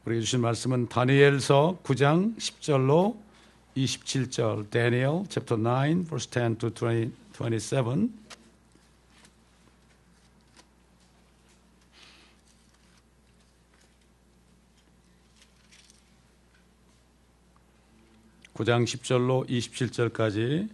우리에게 주신 말씀은 다니엘서 9장 10절로 27절, Daniel chapter 9 verse 10 to 27. (9장 10절로 27절까지)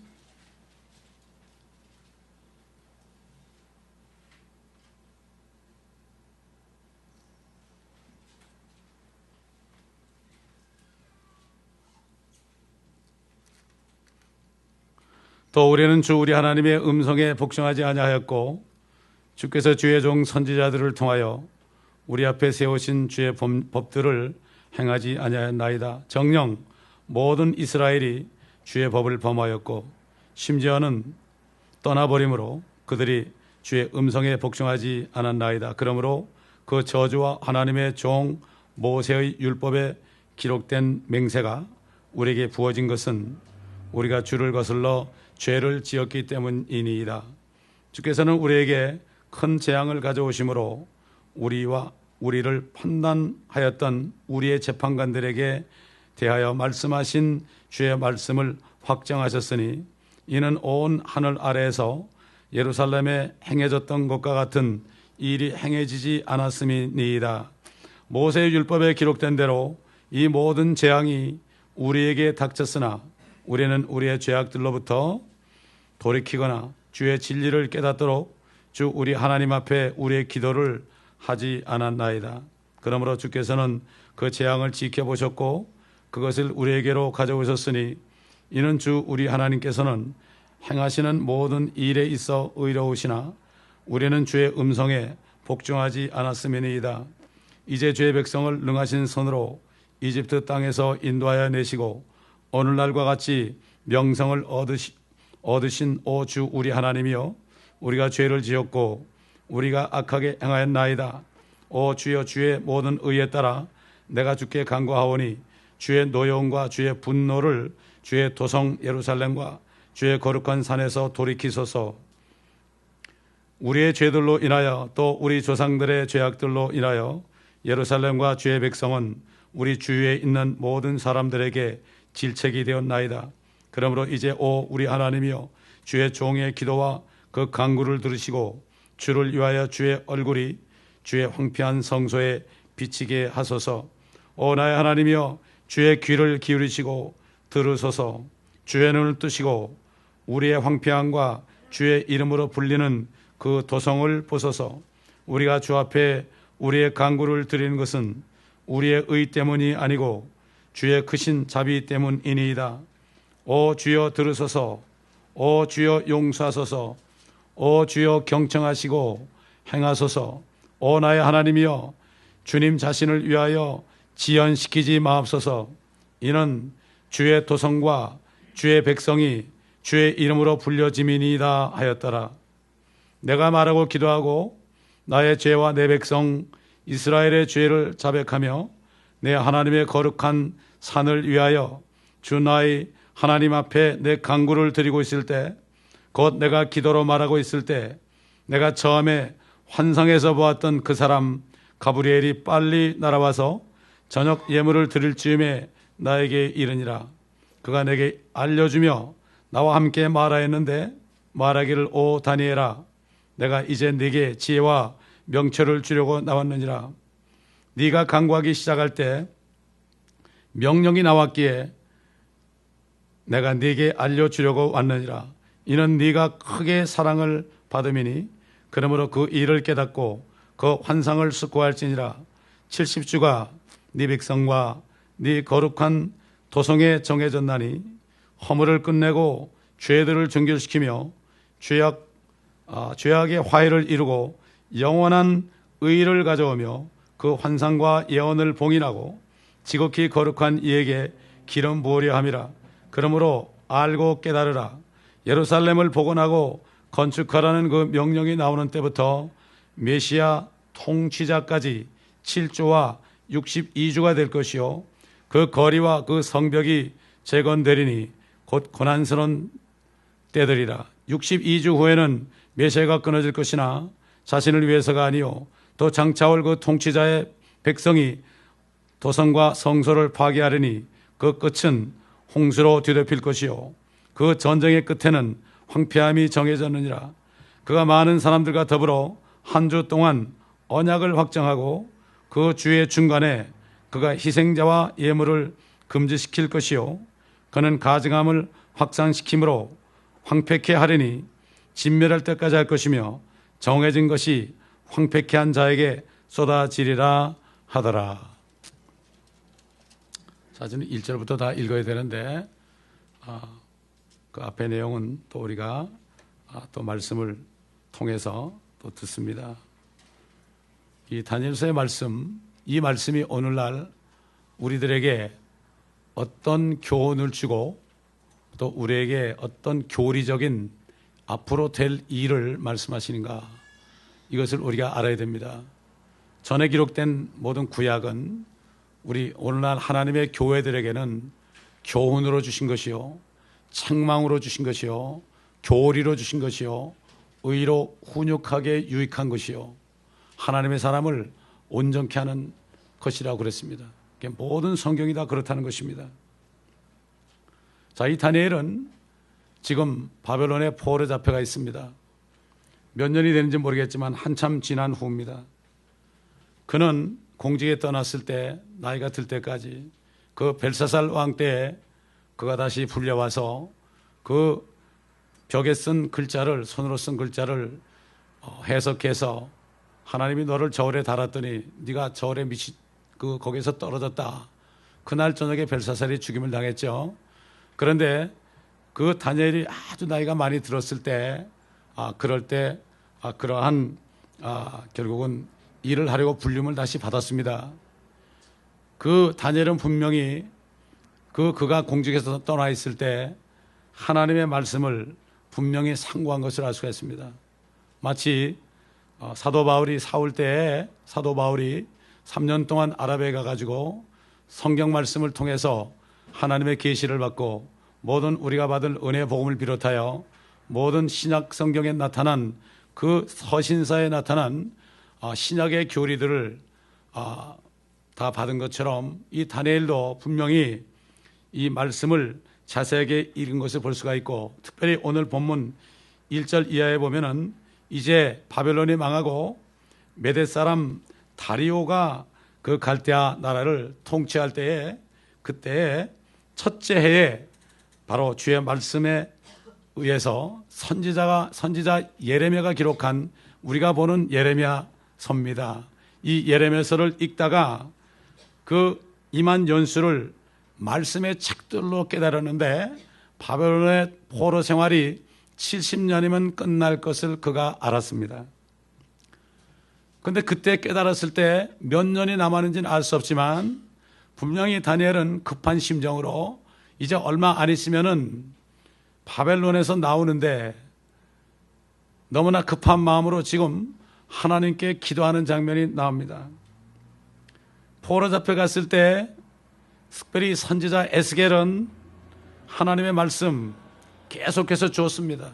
또 우리는 주 우리 하나님의 음성에 복종하지 아니하였고 주께서 주의 종 선지자들을 통하여 우리 앞에 세우신 주의 법들을 행하지 아니하였나이다. 정녕 모든 이스라엘이 주의 법을 범하였고 심지어는 떠나버림으로 그들이 주의 음성에 복종하지 않았나이다. 그러므로 그 저주와 하나님의 종 모세의 율법에 기록된 맹세가 우리에게 부어진 것은 우리가 주를 거슬러 죄를 지었기 때문이니이다. 주께서는 우리에게 큰 재앙을 가져오심으로 우리와 우리를 판단하였던 우리의 재판관들에게 대하여 말씀하신 주의 말씀을 확정하셨으니 이는 온 하늘 아래에서 예루살렘에 행해졌던 것과 같은 일이 행해지지 않았음이니이다. 모세의 율법에 기록된 대로 이 모든 재앙이 우리에게 닥쳤으나 우리는 우리의 죄악들로부터 돌이키거나 주의 진리를 깨닫도록 주 우리 하나님 앞에 우리의 기도를 하지 않았나이다. 그러므로 주께서는 그 재앙을 지켜보셨고 그것을 우리에게로 가져오셨으니 이는 주 우리 하나님께서는 행하시는 모든 일에 있어 의로우시나 우리는 주의 음성에 복종하지 않았음이니이다. 이제 주의 백성을 능하신 손으로 이집트 땅에서 인도하여 내시고 오늘날과 같이 명성을 얻으신 오 주 우리 하나님이여, 우리가 죄를 지었고 우리가 악하게 행하였나이다. 오 주여, 주의 모든 의에 따라 내가 주께 간구하오니 주의 노여움과 주의 분노를 주의 도성 예루살렘과 주의 거룩한 산에서 돌이키소서. 우리의 죄들로 인하여 또 우리 조상들의 죄악들로 인하여 예루살렘과 주의 백성은 우리 주위에 있는 모든 사람들에게 질책이 되었나이다. 그러므로 이제 오 우리 하나님이여, 주의 종의 기도와 그 간구를 들으시고 주를 위하여 주의 얼굴이 주의 황폐한 성소에 비치게 하소서. 오 나의 하나님이여, 주의 귀를 기울이시고 들으소서. 주의 눈을 뜨시고 우리의 황폐함과 주의 이름으로 불리는 그 도성을 보소서. 우리가 주 앞에 우리의 간구를 드리는 것은 우리의 의 때문이 아니고 주의 크신 자비 때문이니이다. 오 주여 들으소서. 오 주여 용서하소서. 오 주여 경청하시고 행하소서. 오 나의 하나님이여, 주님 자신을 위하여 지연시키지 마옵소서. 이는 주의 도성과 주의 백성이 주의 이름으로 불려짐이니이다 하였더라. 내가 말하고 기도하고 나의 죄와 내 백성 이스라엘의 죄를 자백하며 내 하나님의 거룩한 산을 위하여 주 나의 하나님 앞에 내 간구를 드리고 있을 때, 곧 내가 기도로 말하고 있을 때, 내가 처음에 환상에서 보았던 그 사람 가브리엘이 빨리 날아와서 저녁 예물을 드릴 즈음에 나에게 이르니라. 그가 내게 알려주며 나와 함께 말하였는데 말하기를, 오 다니엘아, 내가 이제 네게 지혜와 명철을 주려고 나왔느니라. 네가 간구하기 시작할 때 명령이 나왔기에 내가 네게 알려주려고 왔느니라. 이는 네가 크게 사랑을 받음이니 그러므로 그 일을 깨닫고 그 환상을 숙고할지니라. 70주가 네 백성과 네 거룩한 도성에 정해졌나니 허물을 끝내고 죄들을 정결시키며 죄악의 화해를 이루고 영원한 의를 가져오며 그 환상과 예언을 봉인하고 지극히 거룩한 이에게 기름 부으려 함이라. 그러므로 알고 깨달으라. 예루살렘을 복원하고 건축하라는 그 명령이 나오는 때부터 메시아 통치자까지 7주와 62주가 될 것이요, 그 거리와 그 성벽이 재건되리니 곧 고난스러운 때들이라. 62주 후에는 메시아가 끊어질 것이나 자신을 위해서가 아니요 또 장차올 그 통치자의 백성이 도성과 성소를 파괴하려니 그 끝은 홍수로 뒤덮일 것이요 그 전쟁의 끝에는 황폐함이 정해졌느니라. 그가 많은 사람들과 더불어 한 주 동안 언약을 확정하고 그 주의 중간에 그가 희생자와 예물을 금지시킬 것이요 그는 가증함을 확산시킴으로 황폐케 하려니 진멸할 때까지 할 것이며 정해진 것이 황폐케 한 자에게 쏟아지리라 하더라. 사실은 1절부터 다 읽어야 되는데 그 앞에 내용은 또 우리가 또 말씀을 통해서 또 듣습니다. 이 다니엘서의 말씀, 이 말씀이 오늘날 우리들에게 어떤 교훈을 주고 또 우리에게 어떤 교리적인 앞으로 될 일을 말씀하시는가, 이것을 우리가 알아야 됩니다. 전에 기록된 모든 구약은 우리 오늘날 하나님의 교회들에게는 교훈으로 주신 것이요 책망으로 주신 것이요 교리로 주신 것이요 의로 훈육하게 유익한 것이요 하나님의 사람을 온전케 하는 것이라고 그랬습니다. 모든 성경이 다 그렇다는 것입니다. 자, 이 다니엘은 지금 바벨론의 포로에 잡혀가 있습니다. 몇 년이 되는지 모르겠지만 한참 지난 후입니다. 그는 공직에 떠났을 때 나이가 들 때까지 그 벨사살 왕 때에 그가 다시 불려와서 그 벽에 쓴 글자를, 손으로 쓴 글자를 해석해서 하나님이 너를 저울에 달았더니 네가 저울에 거기서 떨어졌다. 그날 저녁에 벨사살이 죽임을 당했죠. 그런데 그 다니엘이 아주 나이가 많이 들었을 때 그럴 때 그러한 결국은 일을 하려고 불림을 다시 받았습니다. 그 다니엘은 분명히 그가 공직에서 떠나 있을 때 하나님의 말씀을 분명히 상고한 것을 알 수가 있습니다. 마치 사도 바울이 사울 때에 사도 바울이 3년 동안 아랍에 가가지고 성경 말씀을 통해서 하나님의 계시를 받고 모든 우리가 받을 은혜의 복음을 비롯하여 모든 신약 성경에 나타난 그 서신사에 나타난 신약의 교리들을 다 받은 것처럼 이 다니엘도 분명히 이 말씀을 자세하게 읽은 것을 볼 수가 있고, 특별히 오늘 본문 1절 이하에 보면은 이제 바벨론이 망하고 메대 사람 다리오가 그 갈대아 나라를 통치할 때에 그때에 첫째 해에 바로 주의 말씀에 의해서 선지자 예레미야가 기록한 우리가 보는 예레미야서입니다. 이 예레미야서를 읽다가 그 임한 연수를 말씀의 책들로 깨달았는데 바벨론의 포로 생활이 70년이면 끝날 것을 그가 알았습니다. 그런데 그때 깨달았을 때 몇 년이 남았는지는 알 수 없지만 분명히 다니엘은 급한 심정으로 이제 얼마 안 있으면은 바벨론에서 나오는데 너무나 급한 마음으로 지금 하나님께 기도하는 장면이 나옵니다. 포로 잡혀갔을 때 특별히 선지자 에스겔은 하나님의 말씀 계속해서 줬습니다.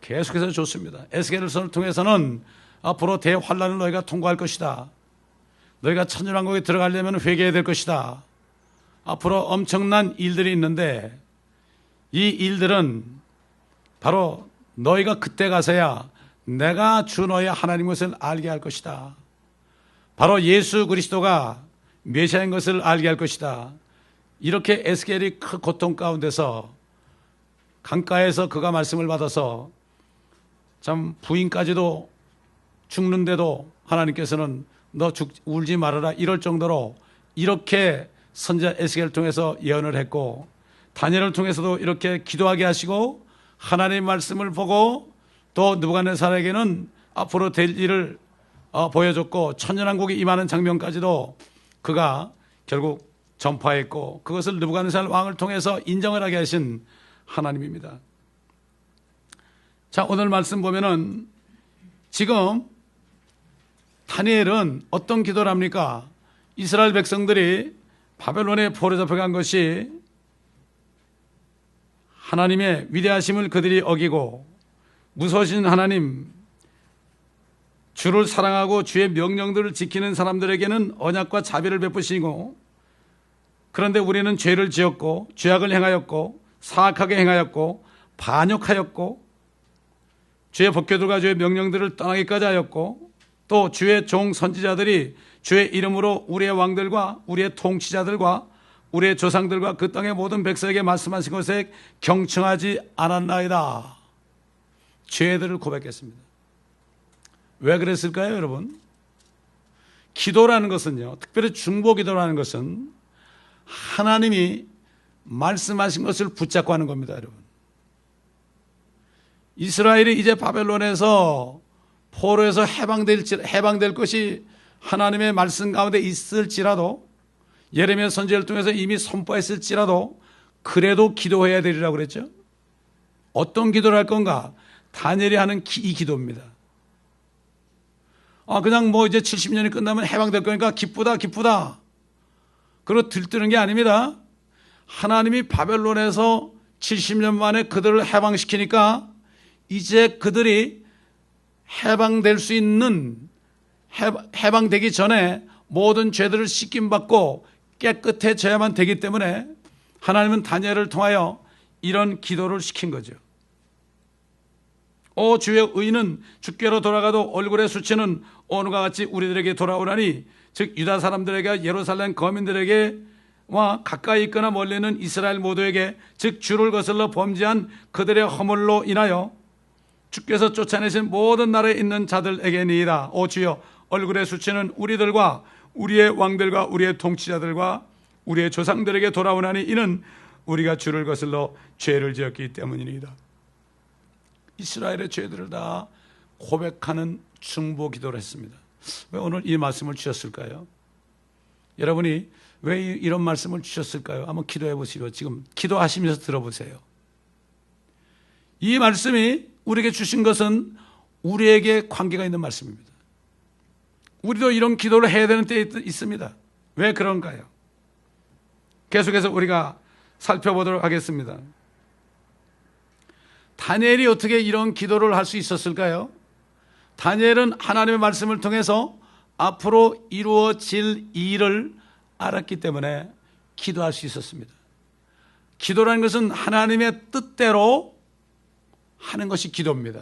계속해서 줬습니다. 에스겔을 통해서는 앞으로 대환란을 너희가 통과할 것이다. 너희가 천년왕국에 들어가려면 회개해야 될 것이다. 앞으로 엄청난 일들이 있는데 이 일들은 바로 너희가 그때 가서야 내가 주 너희의 하나님 것을 알게 할 것이다. 바로 예수 그리스도가 메시아인 것을 알게 할 것이다. 이렇게 에스겔이 큰 고통 가운데서 강가에서 그가 말씀을 받아서 참 부인까지도 죽는데도 하나님께서는 너 울지 말아라 이럴 정도로 이렇게 선지자 에스겔을 통해서 예언을 했고, 다니엘을 통해서도 이렇게 기도하게 하시고 하나님의 말씀을 보고 또 느부갓네살에게는 앞으로 될 일을 보여줬고 천년왕국이 임하는 장면까지도 그가 결국 전파했고 그것을 느부갓네살 왕을 통해서 인정을 하게 하신 하나님입니다. 자, 오늘 말씀 보면은 지금 다니엘은 어떤 기도를 합니까? 이스라엘 백성들이 바벨론에 포로 잡혀간 것이 하나님의 위대하심을 그들이 어기고 무서우신 하나님, 주를 사랑하고 주의 명령들을 지키는 사람들에게는 언약과 자비를 베푸시고, 그런데 우리는 죄를 지었고 죄악을 행하였고 사악하게 행하였고 반역하였고 주의 법궤들과 주의 명령들을 떠나기까지 하였고, 또 주의 종 선지자들이 주의 이름으로 우리의 왕들과 우리의 통치자들과 우리의 조상들과 그 땅의 모든 백성에게 말씀하신 것에 경청하지 않았나이다. 죄들을 고백했습니다. 왜 그랬을까요, 여러분? 기도라는 것은요, 특별히 중보 기도라는 것은 하나님이 말씀하신 것을 붙잡고 하는 겁니다, 여러분. 이스라엘이 이제 바벨론에서 포로에서 해방될 것이 하나님의 말씀 가운데 있을지라도, 예레미야 선지자를 통해서 이미 선포했을지라도 그래도 기도해야 되리라고 그랬죠. 어떤 기도를 할 건가? 다니엘이 하는 이 기도입니다. 그냥 이제 70년이 끝나면 해방될 거니까 기쁘다 기쁘다 그리고 들뜨는 게 아닙니다. 하나님이 바벨론에서 70년 만에 그들을 해방시키니까 이제 그들이 해방될 수 있는, 해방되기 전에 모든 죄들을 씻김받고 깨끗해져야만 되기 때문에 하나님은 다니엘을 통하여 이런 기도를 시킨 거죠. 주의 의는 주께로 돌아가도 얼굴의 수치는 오늘과 같이 우리들에게 돌아오나니, 즉 유다 사람들에게, 예루살렘 거민들에게와 가까이 있거나 멀리 있는 이스라엘 모두에게, 즉 주를 거슬러 범죄한 그들의 허물로 인하여 주께서 쫓아내신 모든 나라에 있는 자들에게니이다. 오 주여, 얼굴의 수치는 우리들과 우리의 왕들과 우리의 통치자들과 우리의 조상들에게 돌아오나니 이는 우리가 주를 거슬러 죄를 지었기 때문이니이다. 이스라엘의 죄들을 다 고백하는 중보 기도를 했습니다. 왜 오늘 이 말씀을 주셨을까요? 여러분이 왜 이런 말씀을 주셨을까요? 한번 기도해 보시고 지금 기도하시면서 들어보세요. 이 말씀이 우리에게 주신 것은 우리에게 관계가 있는 말씀입니다. 우리도 이런 기도를 해야 되는 때에 있습니다. 왜 그런가요? 계속해서 우리가 살펴보도록 하겠습니다. 다니엘이 어떻게 이런 기도를 할 수 있었을까요? 다니엘은 하나님의 말씀을 통해서 앞으로 이루어질 일을 알았기 때문에 기도할 수 있었습니다. 기도라는 것은 하나님의 뜻대로 하는 것이 기도입니다.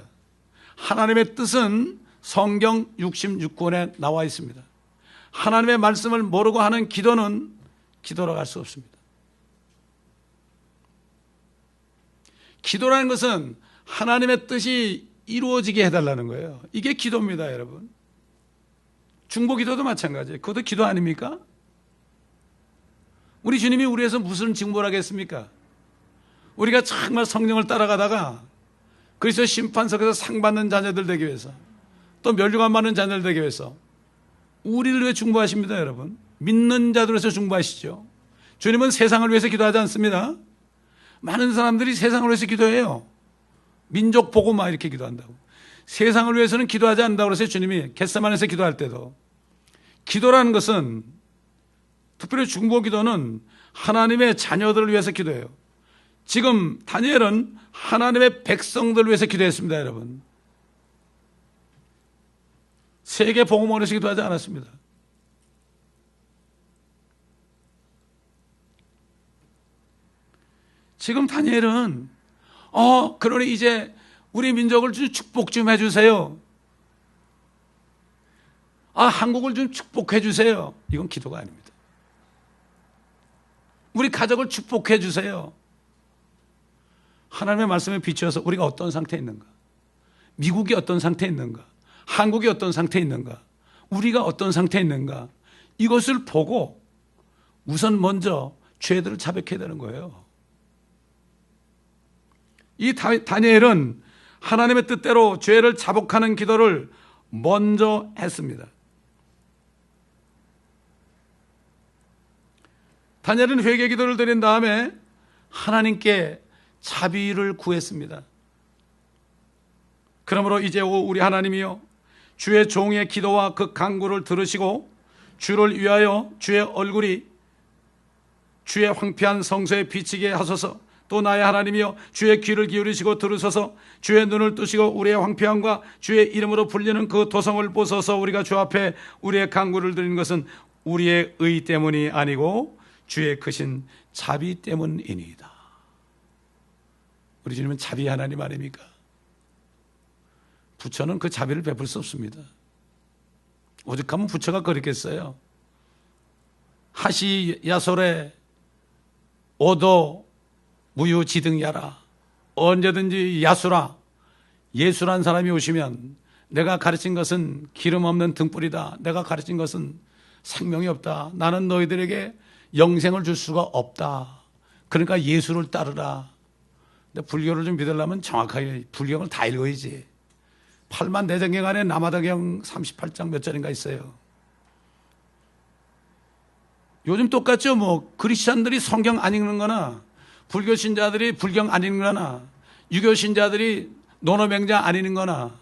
하나님의 뜻은 성경 66권에 나와 있습니다. 하나님의 말씀을 모르고 하는 기도는 기도라고 할 수 없습니다. 기도라는 것은 하나님의 뜻이 이루어지게 해달라는 거예요. 이게 기도입니다, 여러분. 중보 기도도 마찬가지예요. 그것도 기도 아닙니까? 우리 주님이 우리에서 무슨 징벌을 하겠습니까? 우리가 정말 성령을 따라가다가 그리스도 심판석에서 상 받는 자녀들 되기 위해서, 또 멸류관 받는 자녀들 되기 위해서 우리를 위해 중보하십니다, 여러분. 믿는 자들을 위해서 중보하시죠. 주님은 세상을 위해서 기도하지 않습니다. 많은 사람들이 세상을 위해서 기도해요. 민족 복음화 이렇게 기도한다고. 세상을 위해서는 기도하지 않는다고 그래서 주님이 겟세마네에서 기도할 때도, 기도라는 것은, 특별히 중보 기도는 하나님의 자녀들을 위해서 기도해요. 지금 다니엘은 하나님의 백성들을 위해서 기도했습니다, 여러분. 세계 복음을 위해서 기도하지 않았습니다. 지금 다니엘은 그러니 이제 우리 민족을 좀 축복 좀 해주세요. 한국을 좀 축복해 주세요. 이건 기도가 아닙니다. 우리 가족을 축복해 주세요. 하나님의 말씀에 비추어서 우리가 어떤 상태에 있는가, 미국이 어떤 상태에 있는가, 한국이 어떤 상태에 있는가, 우리가 어떤 상태에 있는가, 이것을 보고 우선 먼저 죄들을 자백해야 되는 거예요. 이 다니엘은 하나님의 뜻대로 죄를 자복하는 기도를 먼저 했습니다. 다니엘은 회개 기도를 드린 다음에 하나님께 자비를 구했습니다. 그러므로 이제 우리 하나님이여, 주의 종의 기도와 그 간구를 들으시고 주를 위하여 주의 얼굴이 주의 황폐한 성소에 비치게 하소서. 또 나의 하나님이여 주의 귀를 기울이시고 들으소서. 주의 눈을 뜨시고 우리의 황폐함과 주의 이름으로 불리는 그 도성을 보소서. 우리가 주 앞에 우리의 간구를 드리는 것은 우리의 의 때문이 아니고 주의 크신 자비 때문이니이다. 우리 주님은 자비 하나님 아닙니까? 부처는 그 자비를 베풀 수 없습니다. 오죽하면 부처가 그랬겠어요. 하시 야솔에 오도 무유지등야라. 언제든지 야수라, 예수란 사람이 오시면 내가 가르친 것은 기름 없는 등불이다. 내가 가르친 것은 생명이 없다. 나는 너희들에게 영생을 줄 수가 없다. 그러니까 예수를 따르라. 근데 불교를 좀 믿으려면 정확하게 불경을 다 읽어야지. 8만 대장경 안에 남아다경 38장 몇 절인가 있어요. 요즘 똑같죠. 뭐 크리스찬들이 성경 안 읽는 거나 불교 신자들이 불경 안 읽는 거나 유교 신자들이 논어맹자 안 읽는 거나,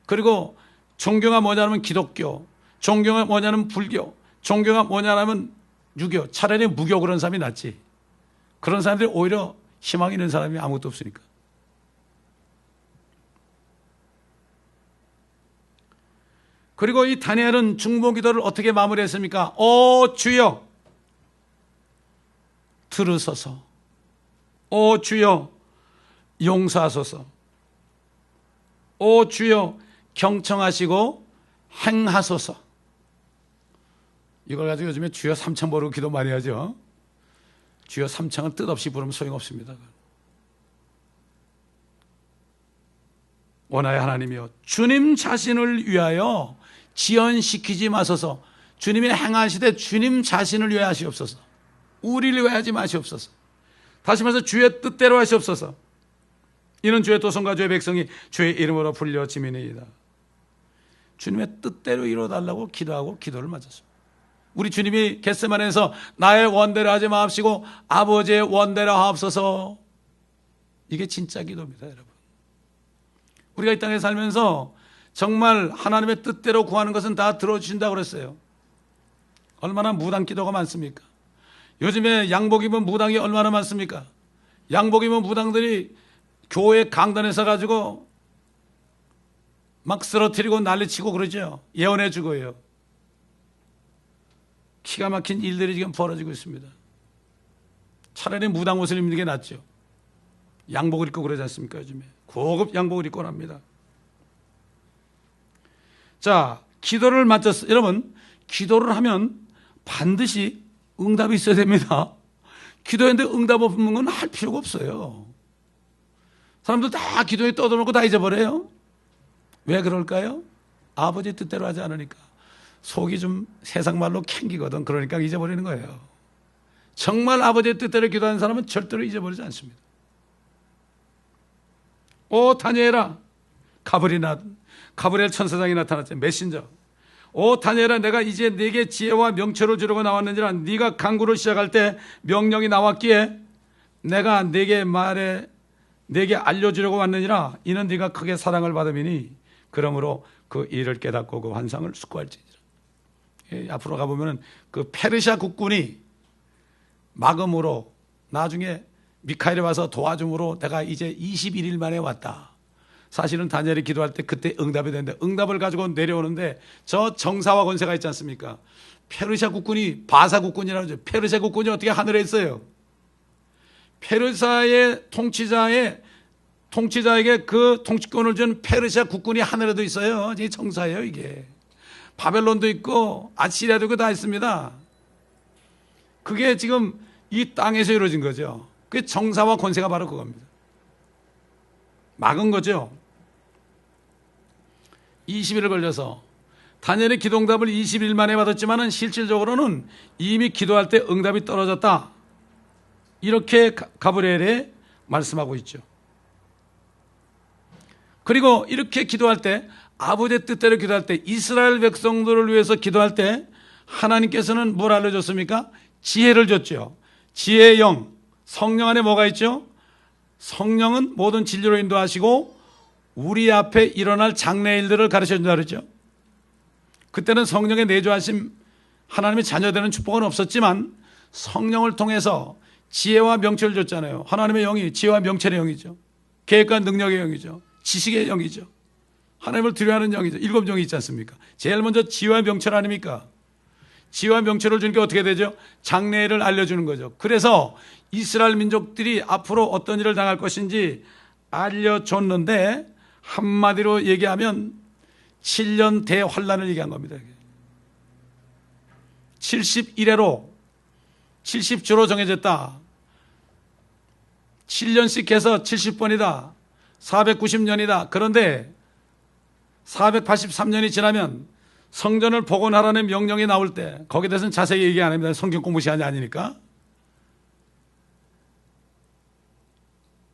그리고 종교가 뭐냐면 기독교, 종교가 뭐냐면 불교, 종교가 뭐냐면 유교, 차라리 무교 그런 사람이 낫지. 그런 사람들이 오히려 희망 있는 사람이 아무것도 없으니까. 그리고 이 다니엘은 중보기도를 어떻게 마무리했습니까? 오 주여 들으소서. 오 주여 용서하소서. 오 주여 경청하시고 행하소서. 이걸 가지고 요즘에 주여 삼창 부르고 기도 많이 하죠. 주여 삼창은 뜻없이 부르면 소용없습니다. 원하의 하나님이여 주님 자신을 위하여 지연시키지 마소서. 주님이 행하시되 주님 자신을 위하여 하시옵소서. 우리를 위하여 하지 마시옵소서. 다시 말해서 주의 뜻대로 하시옵소서. 이는 주의 도성과 주의 백성이 주의 이름으로 불려지미니이다. 주님의 뜻대로 이루어달라고 기도하고 기도를 맞았습니다. 우리 주님이 겟세마네에서 나의 원대로 하지 마옵시고 아버지의 원대로 하옵소서. 이게 진짜 기도입니다, 여러분. 우리가 이 땅에 살면서 정말 하나님의 뜻대로 구하는 것은 다 들어주신다고 그랬어요. 얼마나 무당 기도가 많습니까? 요즘에 양복 입은 무당이 얼마나 많습니까? 양복 입은 무당들이 교회 강단에 서가지고 막 쓰러뜨리고 난리치고 그러죠. 예언해 주고요. 기가 막힌 일들이 지금 벌어지고 있습니다. 차라리 무당 옷을 입는 게 낫죠. 양복을 입고 그러지 않습니까? 요즘에 고급 양복을 입고 납니다. 자, 기도를 마쳤어요. 여러분, 기도를 하면 반드시 응답이 있어야 됩니다. 기도했는데 응답 없는 건 할 필요가 없어요. 사람들 다 기도에 떠들어놓고 다 잊어버려요. 왜 그럴까요? 아버지 뜻대로 하지 않으니까. 속이 좀 세상 말로 캥기거든. 그러니까 잊어버리는 거예요. 정말 아버지의 뜻대로 기도하는 사람은 절대로 잊어버리지 않습니다. 오 다니엘아, 가브리엘 천사장이 나타났죠. 메신저. 오 다니엘아, 내가 이제 네게 지혜와 명철을 주려고 나왔는지라. 네가 간구를 시작할 때 명령이 나왔기에 내가 네게 알려주려고 왔느니라. 이는 네가 크게 사랑을 받음이니 그러므로 그 일을 깨닫고 그 환상을 숙고할지니라. 앞으로 가보면 그 페르시아 국군이 마검으로 나중에 미카엘이 와서 도와줌으로 내가 이제 21일 만에 왔다. 사실은 다니엘이 기도할 때 그때 응답이 되는데 응답을 가지고 내려오는데 저 정사와 권세가 있지 않습니까? 페르시아 국군이 바사 국군이라고 하죠. 페르시아 국군이 어떻게 하늘에 있어요? 페르시아의 통치자에게 그 통치권을 준 페르시아 국군이 하늘에도 있어요. 이게 정사예요, 이게. 바벨론도 있고 아시리아도 있고 다 있습니다. 그게 지금 이 땅에서 이루어진 거죠. 그게 정사와 권세가 바로 그겁니다. 막은 거죠. 20일을 걸려서 다니엘의 기도응답을 20일 만에 받았지만 실질적으로는 이미 기도할 때 응답이 떨어졌다. 이렇게 가브리엘이 말씀하고 있죠. 그리고 이렇게 기도할 때, 아버지의 뜻대로 기도할 때, 이스라엘 백성들을 위해서 기도할 때 하나님께서는 뭘 알려줬습니까? 지혜를 줬죠. 지혜의 영, 성령 안에 뭐가 있죠? 성령은 모든 진리로 인도하시고 우리 앞에 일어날 장래일들을 가르쳐준다 그러죠. 그때는 성령의 내주하심, 하나님의 자녀되는 축복은 없었지만 성령을 통해서 지혜와 명철을 줬잖아요. 하나님의 영이 지혜와 명철의 영이죠. 계획과 능력의 영이죠. 지식의 영이죠. 하나님을 두려워하는 영이죠. 7영이 있지 않습니까? 제일 먼저 지혜와 명철 아닙니까? 지혜와 명철을 주니까 어떻게 되죠? 장래를 알려주는 거죠. 그래서 이스라엘 민족들이 앞으로 어떤 일을 당할 것인지 알려줬는데, 한마디로 얘기하면 7년 대환란을 얘기한 겁니다. 71회로 70주로 정해졌다. 7년씩 해서 70번이다. 490년이다. 그런데 483년이 지나면 성전을 복원하라는 명령이 나올 때, 거기에 대해서는 자세히 얘기 안 합니다. 성경 공부 시간이 아니니까.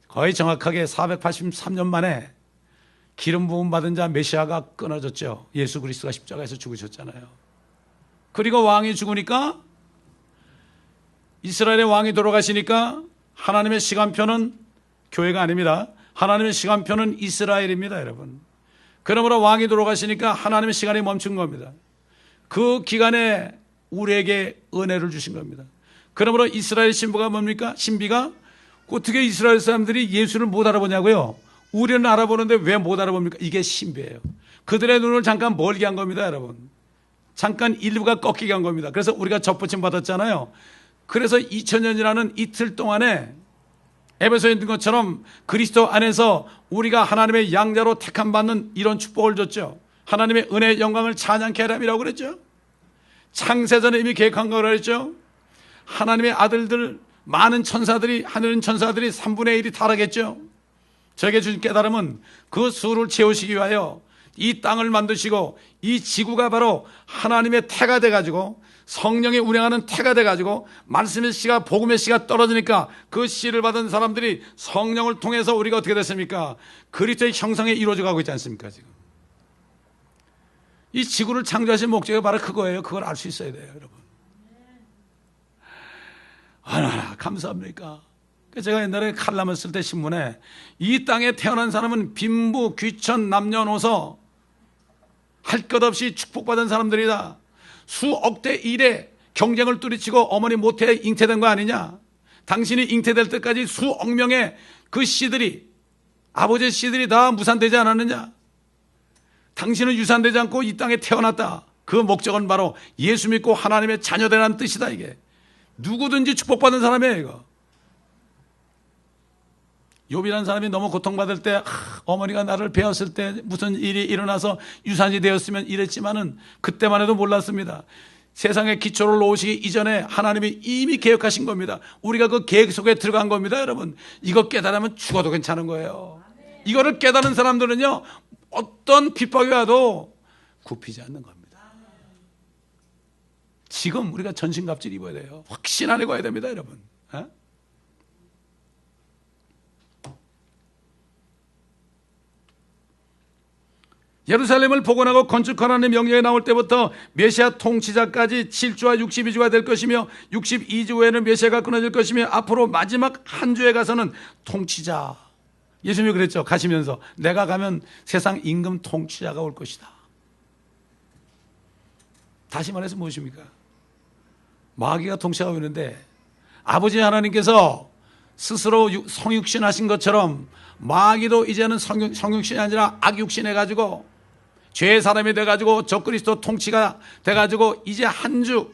거의 정확하게 483년 만에 기름 부음 받은 자 메시아가 끊어졌죠. 예수 그리스도가 십자가에서 죽으셨잖아요. 그리고 왕이 죽으니까, 이스라엘의 왕이 돌아가시니까 하나님의 시간표는 교회가 아닙니다. 하나님의 시간표는 이스라엘입니다, 여러분. 그러므로 왕이 돌아가시니까 하나님의 시간이 멈춘 겁니다. 그 기간에 우리에게 은혜를 주신 겁니다. 그러므로 이스라엘 신부가 뭡니까? 신비가 어떻게 이스라엘 사람들이 예수를 못 알아보냐고요? 우리는 알아보는데 왜 못 알아봅니까? 이게 신비예요. 그들의 눈을 잠깐 멀게 한 겁니다, 여러분. 잠깐 일부가 꺾이게 한 겁니다. 그래서 우리가 접붙임 받았잖아요. 그래서 2000년이라는 이틀 동안에 에베소에 있는 것처럼 그리스도 안에서 우리가 하나님의 양자로 택함 받는 이런 축복을 줬죠. 하나님의 은혜의 영광을 찬양케 하람이라고 그랬죠. 창세전에 이미 계획한 거라고 그랬죠. 하나님의 아들들, 많은 천사들이, 하늘 천사들이 3분의 1이 타락했죠. 저에게 주신 깨달음은 그 수를 채우시기 위하여 이 땅을 만드시고, 이 지구가 바로 하나님의 태가 돼가지고, 성령이 운행하는 태가 돼가지고, 말씀의 씨가, 복음의 씨가 떨어지니까 그 씨를 받은 사람들이 성령을 통해서 우리가 어떻게 됐습니까? 그리스도의 형상에 이루어져 가고 있지 않습니까? 지금 이 지구를 창조하신 목적이 바로 그거예요. 그걸 알 수 있어야 돼요, 여러분. 얼마나 감사합니까? 제가 옛날에 칼럼을 쓸 때 신문에, 이 땅에 태어난 사람은 빈부, 귀천, 남녀노소 할 것 없이 축복받은 사람들이다. 수억 대 1의 경쟁을 뚜리치고 어머니 모태에 잉태된 거 아니냐? 당신이 잉태될 때까지 수억 명의 그 씨들이, 아버지의 씨들이 다 무산되지 않았느냐? 당신은 유산되지 않고 이 땅에 태어났다. 그 목적은 바로 예수 믿고 하나님의 자녀되라는 뜻이다. 이게 누구든지 축복받은 사람이에요, 이거. 욥이라는 사람이 너무 고통받을 때, 어머니가 나를 배웠을 때 무슨 일이 일어나서 유산이 되었으면 이랬지만은 그때만 해도 몰랐습니다. 세상에 기초를 놓으시기 이전에 하나님이 이미 계획하신 겁니다. 우리가 그 계획 속에 들어간 겁니다, 여러분. 이거 깨달으면 죽어도 괜찮은 거예요. 이거를 깨달은 사람들은요, 어떤 핍박이 와도 굽히지 않는 겁니다. 지금 우리가 전신갑질 입어야 돼요. 확신하고 가야 됩니다, 여러분. 예루살렘을 복원하고 건축하라는 명령이 나올 때부터 메시아 통치자까지 7주와 62주가 될 것이며, 62주 후에는 메시아가 끊어질 것이며, 앞으로 마지막 한 주에 가서는 통치자, 예수님이 그랬죠. 가시면서 내가 가면 세상 임금 통치자가 올 것이다. 다시 말해서 무엇입니까? 마귀가 통치하고 있는데, 아버지 하나님께서 스스로 성육신 하신 것처럼 마귀도 이제는 성육신이 아니라 악육신 해가지고 죄의 사람이 돼가지고 적그리스도 통치가 돼가지고, 이제 한 주,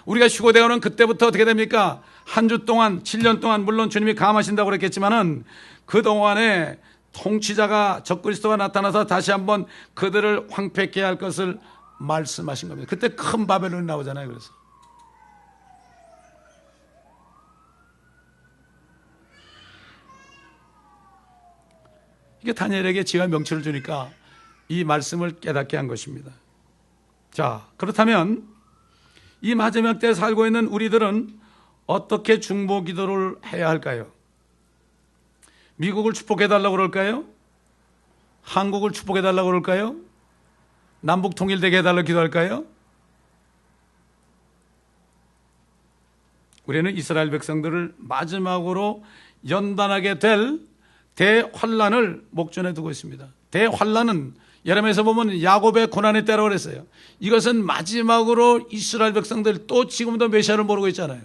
우리가 휴고되어는 그때부터 어떻게 됩니까? 한 주 동안, 7년 동안, 물론 주님이 감하신다고 그랬겠지만은 그동안에 통치자가, 적그리스도가 나타나서 다시 한번 그들을 황폐케 할 것을 말씀하신 겁니다. 그때 큰 바벨론이 나오잖아요. 그래서 이게 다니엘에게 지혜와 명철을 주니까 이 말씀을 깨닫게 한 것입니다. 자, 그렇다면 이 마지막 때 살고 있는 우리들은 어떻게 중보 기도를 해야 할까요? 미국을 축복해달라고 그럴까요? 한국을 축복해달라고 그럴까요? 남북 통일되게 해달라고 기도할까요? 우리는 이스라엘 백성들을 마지막으로 연단하게 될 대환란을 목전에 두고 있습니다. 대환란은 예레미야에서 보면 야곱의 고난의 때라고 그랬어요. 이것은 마지막으로 이스라엘 백성들, 또 지금도 메시아를 모르고 있잖아요.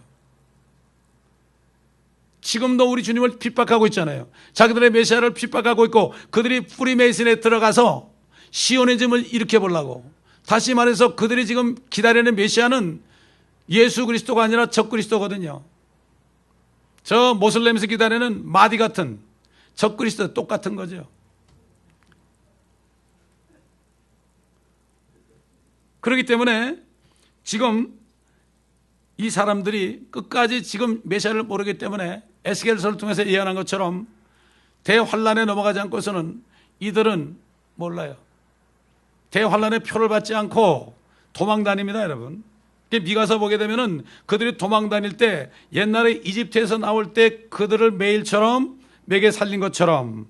지금도 우리 주님을 핍박하고 있잖아요. 자기들의 메시아를 핍박하고 있고 그들이 프리메이슨에 들어가서 시오니즘을 일으켜 보려고. 다시 말해서 그들이 지금 기다리는 메시아는 예수 그리스도가 아니라 적그리스도거든요. 저 모슬렘에서 기다리는 마디 같은 적그리스도 똑같은 거죠. 그렇기 때문에 지금 이 사람들이 끝까지 지금 메시아를 모르기 때문에 에스겔서를 통해서 예언한 것처럼 대환란에 넘어가지 않고서는 이들은 몰라요. 대환란의 표를 받지 않고 도망 다닙니다, 여러분. 미가서 보게 되면은 그들이 도망 다닐 때 옛날에 이집트에서 나올 때 그들을 매일처럼 먹여 살린 것처럼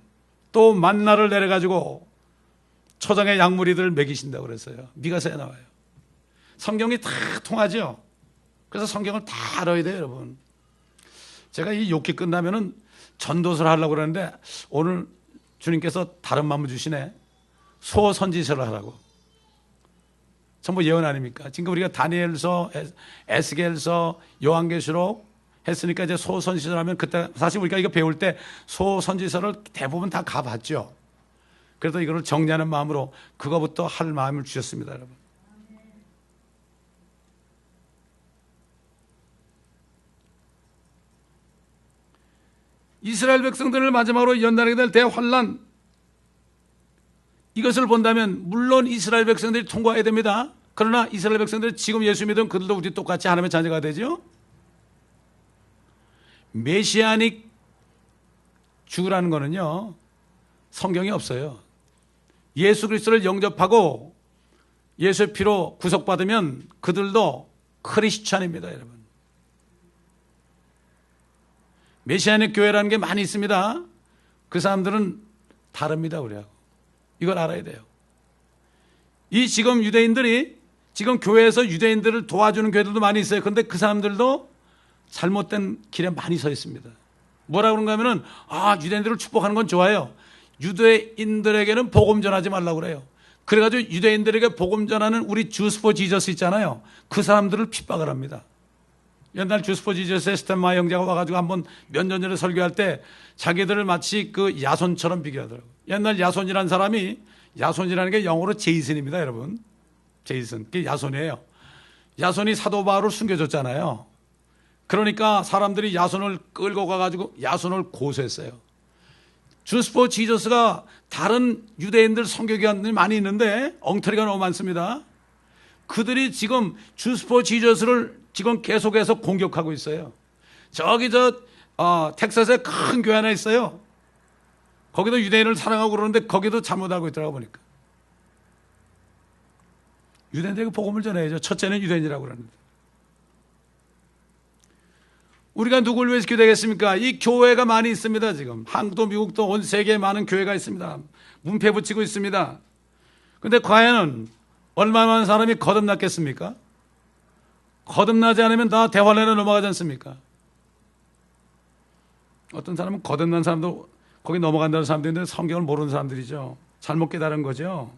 또 만나를 내려가지고 초장의 약물이들 먹이신다고 그랬어요. 미가서에 나와요. 성경이 다 통하죠. 그래서 성경을 다 알아야 돼요, 여러분. 제가 이 욕기 끝나면은 전도서를 하려고 그러는데 오늘 주님께서 다른 마음을 주시네. 소선지서를 하라고. 전부 예언 아닙니까? 지금 우리가 다니엘서, 에스겔서, 요한계시록 했으니까 이제 소선지서를 하면 그때 사실 우리가 이거 배울 때 소선지서를 대부분 다 가봤죠. 그래도 이거를 정리하는 마음으로 그거부터 할 마음을 주셨습니다, 여러분. 이스라엘 백성들을 마지막으로 연단하게 될 대환란, 이것을 본다면 물론 이스라엘 백성들이 통과해야 됩니다. 그러나 이스라엘 백성들이 지금 예수 믿은 그들도 우리 똑같이 하나님의 자녀가 되죠. 메시아닉 주라는 거는요, 성경에 없어요. 예수 그리스도를 영접하고 예수의 피로 구속받으면 그들도 크리스찬입니다, 여러분. 메시아닉 교회라는 게 많이 있습니다. 그 사람들은 다릅니다, 우리하고. 이걸 알아야 돼요. 이 지금 유대인들이 지금 교회에서 유대인들을 도와주는 교회들도 많이 있어요. 그런데 그 사람들도 잘못된 길에 많이 서 있습니다. 뭐라고 그런가 하면은, 유대인들을 축복하는 건 좋아요. 유대인들에게는 복음 전하지 말라고 그래요. 그래가지고 유대인들에게 복음 전하는 우리 주스 포 지저스 있잖아요. 그 사람들을 핍박을 합니다. 옛날 주스 포 지저스의 스탠마 형제가 와가지고 한번 몇 년 전에 설교할 때 자기들을 마치 그 야손처럼 비교하더라고요. 옛날 야손이라는 사람이, 야손이라는 게 영어로 제이슨입니다, 여러분. 제이슨. 그게 야손이에요. 야손이 사도 바울을 숨겨줬잖아요. 그러니까 사람들이 야손을 끌고 가가지고 야손을 고소했어요. 주스 포 지저스가 다른 유대인들 선교기관들이 많이 있는데 엉터리가 너무 많습니다. 그들이 지금 주스 포 지저스를 지금 계속해서 공격하고 있어요. 저기 텍사스에 큰 교회 하나 있어요. 거기도 유대인을 사랑하고 그러는데 거기도 잘못 알고 있더라고 보니까. 유대인들에게 복음을 전해야죠. 첫째는 유대인이라고 그러는데. 우리가 누구를 위해서 기도하겠습니까? 이 교회가 많이 있습니다, 지금. 한국도 미국도 온 세계에 많은 교회가 있습니다. 문패 붙이고 있습니다. 근데 과연 얼마나 많은 사람이 거듭났겠습니까? 거듭나지 않으면 다 대환란에 넘어가지 않습니까? 어떤 사람은 거듭난 사람도 거기 넘어간다는 사람도 있는데 성경을 모르는 사람들이죠. 잘못 깨달은 거죠.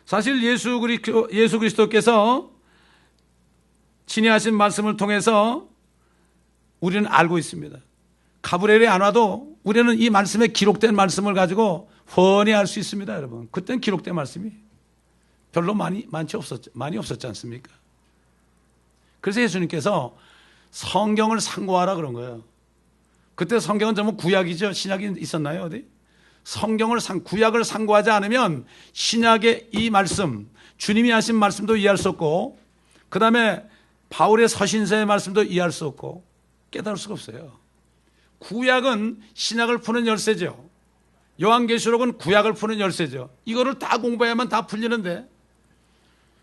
사실 예수 그리스도께서 친히 하신 말씀을 통해서 우리는 알고 있습니다. 가브리엘이 안 와도 우리는 이 말씀에 기록된 말씀을 가지고 훤히 알 수 있습니다, 여러분. 그때는 기록된 말씀이 별로 많이 없었지 않습니까? 그래서 예수님께서 성경을 상고하라 그런 거예요. 그때 성경은 전부 구약이죠. 신약이 있었나요, 어디? 구약을 상고하지 않으면 신약의 이 말씀, 주님이 하신 말씀도 이해할 수 없고, 그 다음에 바울의 서신서의 말씀도 이해할 수 없고, 깨달을 수가 없어요. 구약은 신약을 푸는 열쇠죠. 요한계시록은 구약을 푸는 열쇠죠. 이거를 다 공부해야만 다 풀리는데,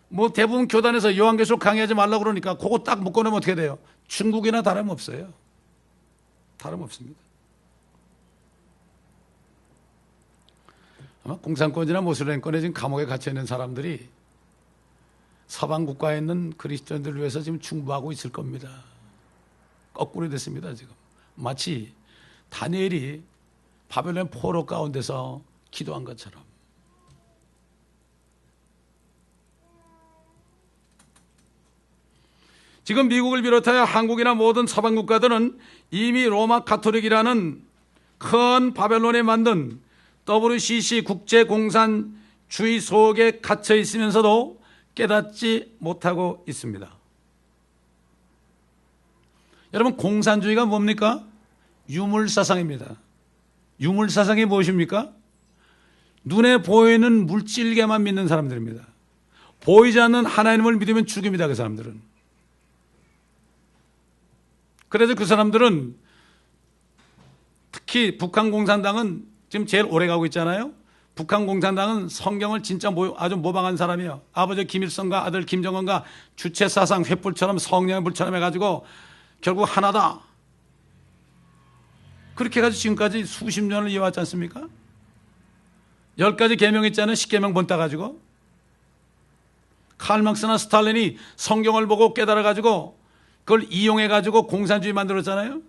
뭐 대부분 교단에서 요한계시록 강의하지 말라고 그러니까 그거 딱 묶어놓으면 어떻게 돼요? 중국이나 다름없어요. 다름없습니다. 아마 공산권이나 모슬렘권에 지금 감옥에 갇혀있는 사람들이 서방 국가에 있는 그리스도인들을 위해서 지금 중보하고 있을 겁니다. 거꾸로 됐습니다, 지금. 마치 다니엘이 바벨론 포로 가운데서 기도한 것처럼. 지금 미국을 비롯하여 한국이나 모든 서방 국가들은 이미 로마 가톨릭이라는 큰 바벨론에 만든 WCC 국제공산주의 속에 갇혀 있으면서도 깨닫지 못하고 있습니다. 여러분, 공산주의가 뭡니까? 유물사상입니다. 유물사상이 무엇입니까? 눈에 보이는 물질계만 믿는 사람들입니다. 보이지 않는 하나님을 믿으면 죽입니다, 그 사람들은. 그래서 그 사람들은, 특히 북한 공산당은 지금 제일 오래 가고 있잖아요. 북한 공산당은 성경을 진짜 아주 모방한 사람이에요. 아버지 김일성과 아들 김정은과 주체사상 횃불처럼 성령의 불처럼 해가지고 결국 하나다. 그렇게 해가지고 지금까지 수십 년을 이어왔지 않습니까? 10가지 계명 있잖아요. 10계명 본따 가지고. 칼막스나 스탈린이 성경을 보고 깨달아가지고 그걸 이용해가지고 공산주의 만들었잖아요.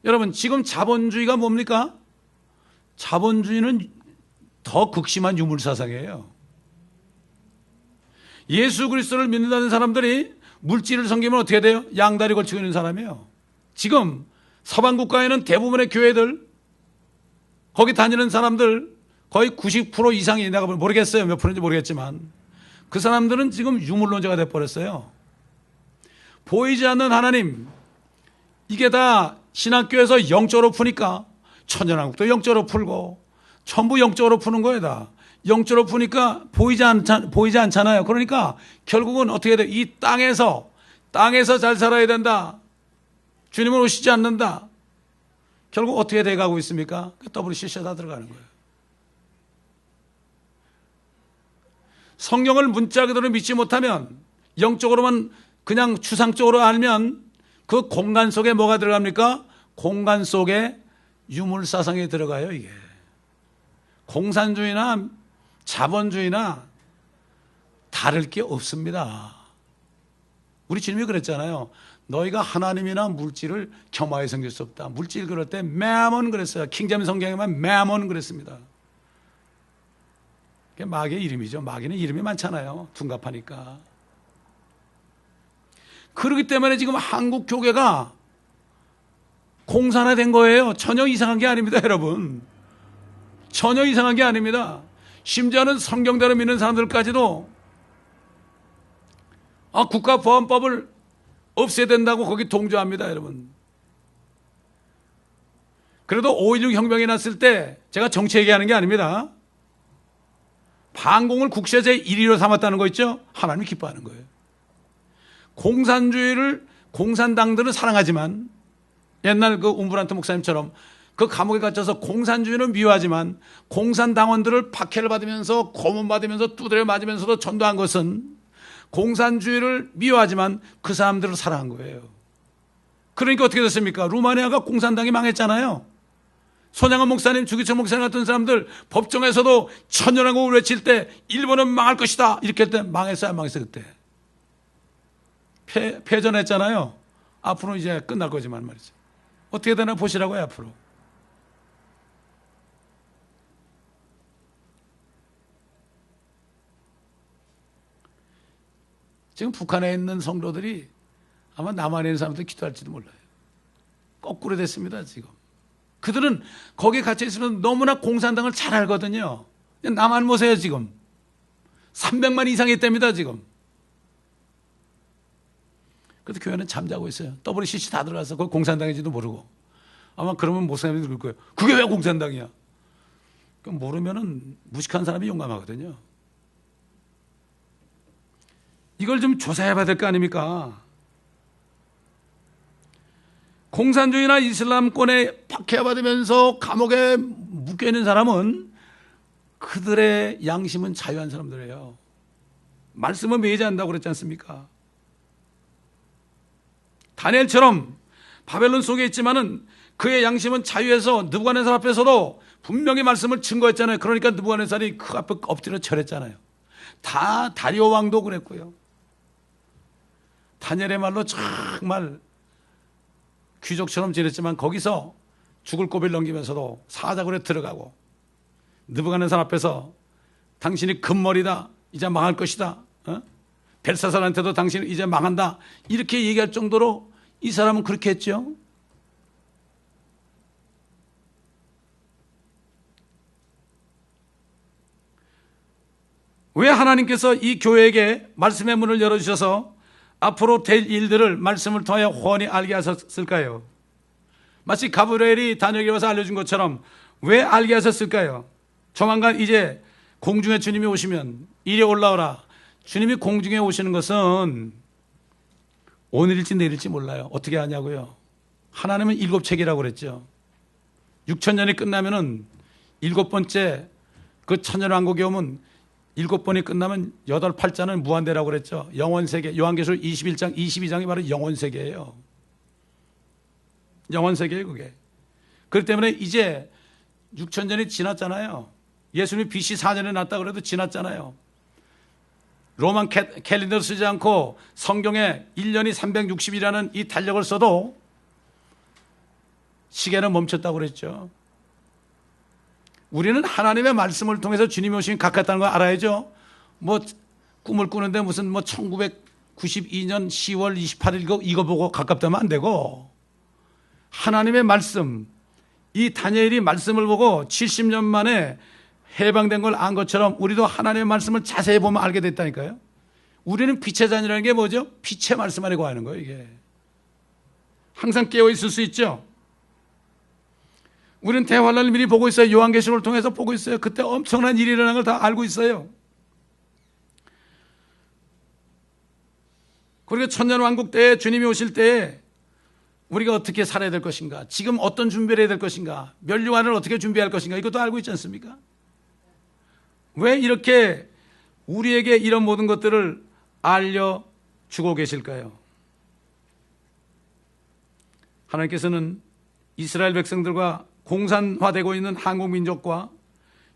여러분, 지금 자본주의가 뭡니까? 자본주의는 더 극심한 유물사상이에요. 예수 그리스도를 믿는다는 사람들이 물질을 섬기면 어떻게 돼요? 양다리 걸치고 있는 사람이에요. 지금 서방 국가에는 대부분의 교회들, 거기 다니는 사람들 거의 90% 이상이, 내가 모르겠어요, 몇 프로인지 모르겠지만, 그 사람들은 지금 유물론자가 돼버렸어요. 보이지 않는 하나님, 이게 다 신학교에서 영적으로 푸니까 천연왕국도 영적으로 풀고 전부 영적으로 푸는 거예요. 다 영적으로 푸니까 보이지 않잖아요. 그러니까 결국은 어떻게 돼요? 이 땅에서 잘 살아야 된다. 주님은 오시지 않는다. 결국 어떻게 돼가고 있습니까? WCC에 다 들어가는 거예요. 성경을 문자 그대로 믿지 못하면, 영적으로만 그냥 추상적으로 알면 그 공간 속에 뭐가 들어갑니까? 공간 속에 유물사상이 들어가요. 이게 공산주의나 자본주의나 다를 게 없습니다. 우리 주님이 그랬잖아요. 너희가 하나님이나 물질을 겸하여 섬길 수 없다. 물질 그럴 때 매몬 그랬어요. 킹제임 성경에만 매몬 그랬습니다. 그게 마귀의 이름이죠. 마귀는 이름이 많잖아요. 둔갑하니까. 그렇기 때문에 지금 한국 교회가 공산화된 거예요. 전혀 이상한 게 아닙니다, 여러분. 전혀 이상한 게 아닙니다. 심지어는 성경대로 믿는 사람들까지도 국가보안법을 없애야 된다고 거기 동조합니다, 여러분. 그래도 5.16 혁명이 났을 때 제가 정치 얘기하는 게 아닙니다. 반공을 국세 제1위로 삼았다는 거 있죠? 하나님이 기뻐하는 거예요. 공산당들은 사랑하지만, 옛날 그 움브란트 목사님처럼 그 감옥에 갇혀서 공산주의는 미워하지만 공산당원들을 박해를 받으면서 고문받으면서 두드려 맞으면서도 전도한 것은 공산주의를 미워하지만 그 사람들을 사랑한 거예요. 그러니까 어떻게 됐습니까? 루마니아가 공산당이 망했잖아요. 손양원 목사님, 주기철 목사님 같은 사람들 법정에서도 천년왕국을 외칠 때 일본은 망할 것이다 이렇게 할 때 망했어요, 안 망했어요? 그때 패전했잖아요. 앞으로 이제 끝날 거지만 말이죠. 어떻게 되나 보시라고요, 앞으로. 지금 북한에 있는 성도들이 아마 남한에 있는 사람들 기도할지도 몰라요. 거꾸로 됐습니다, 지금. 그들은 거기에 갇혀 있으면 너무나 공산당을 잘 알거든요. 남한 보세요, 지금. 300만 이상이 있답니다, 지금. 그래도 교회는 잠자고 있어요. WCC 다 들어가서 그거 공산당인지도 모르고. 아마 그러면 목사님이 그럴 거예요. 그게 왜 공산당이야? 그럼 모르면은 무식한 사람이 용감하거든요. 이걸 좀 조사해 봐야 될 거 아닙니까? 공산주의나 이슬람권에 박해받으면서 감옥에 묶여 있는 사람은 그들의 양심은 자유한 사람들이에요. 말씀은 매이지 않는다고 그랬지 않습니까? 다니엘처럼 바벨론 속에 있지만은 그의 양심은 자유해서 느부갓네살 앞에서도 분명히 말씀을 증거했잖아요. 그러니까 느부갓네살이 그 앞에 엎드려 절했잖아요. 다 다리오 왕도 그랬고요. 다니엘의 말로 정말 귀족처럼 지냈지만 거기서 죽을 고비를 넘기면서도 사자굴에 들어가고 느부갓네살 앞에서 당신이 금머리다, 이제 망할 것이다, 벨사살한테도 당신은 이제 망한다 이렇게 얘기할 정도로 이 사람은 그렇게 했죠. 왜 하나님께서 이 교회에게 말씀의 문을 열어주셔서 앞으로 될 일들을 말씀을 통하여 훤히 알게 하셨을까요? 마치 가브리엘이 다니엘에게 와서 알려준 것처럼 왜 알게 하셨을까요? 조만간 이제 공중에 주님이 오시면 이리 올라오라. 주님이 공중에 오시는 것은 오늘일지 내일일지 몰라요. 어떻게 하냐고요? 하나님은 7책이라고 그랬죠. 6천년이 끝나면은 7번째 그 천년왕국이 오면 7번이 끝나면 8자는 무한대라고 그랬죠. 영원세계, 요한계시록 21장, 22장이 바로 영원세계예요. 영원세계예요, 그게. 그렇기 때문에 이제 6천년이 지났잖아요. 예수님이 BC 4년에 났다 그래도 지났잖아요. 로만 캘린더를 쓰지 않고 성경에 1년이 360이라는 이 달력을 써도 시계는 멈췄다고 그랬죠. 우리는 하나님의 말씀을 통해서 주님이 오신 가깝다는 걸 알아야죠. 뭐 꿈을 꾸는데 무슨 뭐 1992년 10월 28일 이거 보고 가깝다면 안 되고, 하나님의 말씀, 이 다니엘이 말씀을 보고 70년 만에 해방된 걸 안 것처럼 우리도 하나님의 말씀을 자세히 보면 알게 됐다니까요. 우리는 빛의 자녀라는 게 뭐죠? 빛의 말씀 안에 거하는 거예요. 이게 항상 깨어 있을 수 있죠. 우리는 대환란을 미리 보고 있어요. 요한계시록을 통해서 보고 있어요. 그때 엄청난 일이 일어난 걸 다 알고 있어요. 그리고 천년왕국 때에 주님이 오실 때에 우리가 어떻게 살아야 될 것인가, 지금 어떤 준비를 해야 될 것인가, 면류관을 어떻게 준비할 것인가, 이것도 알고 있지 않습니까? 왜 이렇게 우리에게 이런 모든 것들을 알려주고 계실까요? 하나님께서는 이스라엘 백성들과 공산화되고 있는 한국 민족과